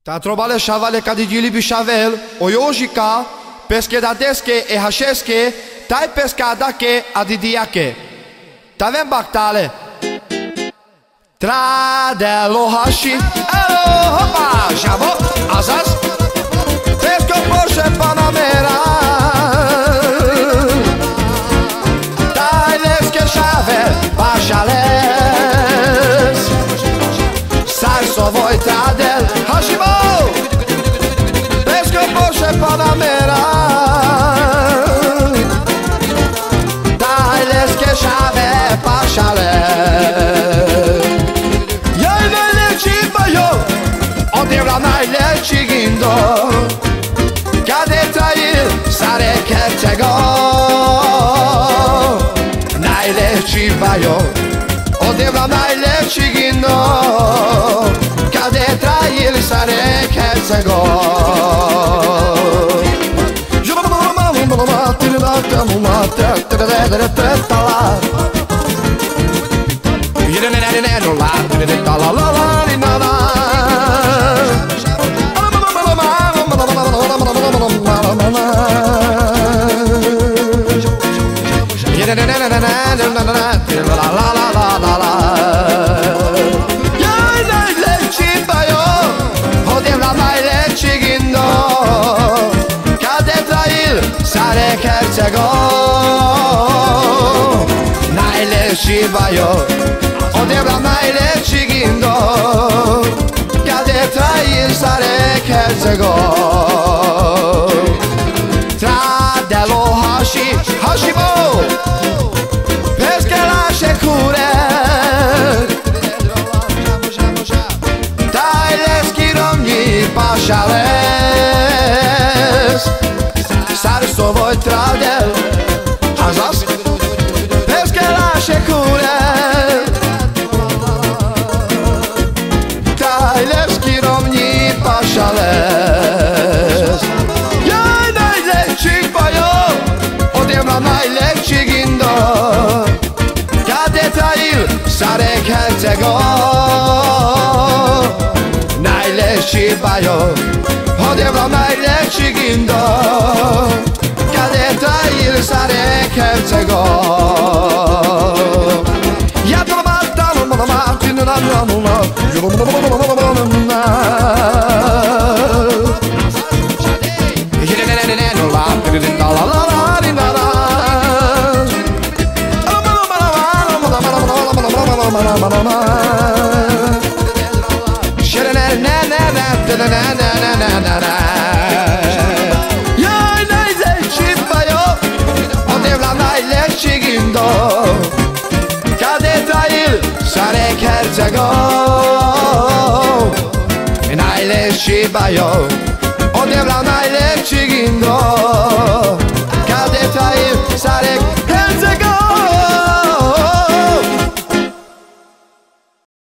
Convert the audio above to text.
Ta trobale shavale kadigili bishavel, oyojika, peskedadeske e hasheske, tai pescadake adidiake. Tavem baktale. Tradelo hashi, alo hopa, javo, azaz, pesco Porsche Panamera. Tai leske shavel, bashales, salso voi tradel, hashimo, pesco Porsche Panamera. Tai leske shavel, bashales. Najle çigindo Kadetayı sare kertego Najle çibayo Odevla najle çigindo Kadetayı sare kertego Shibayo, odevla najle çigindo, kadetayı sare kerzego. Tradelo hashi, hashimo, peskela shekure, tajles kiromni pashales, sarsovoj tradel, hazas. Pashales Jaj najlepší bajo Odevla najlepší gindo Kadetayil sare kertego Najlepší bajo Odevla najlepší gindo Kadetayil sare kertego Ja to matam Jaj najlepší bajo Odevla najlepší gindo Kadetayil sare kertego Najlepší bajo Odevla najlepší gindo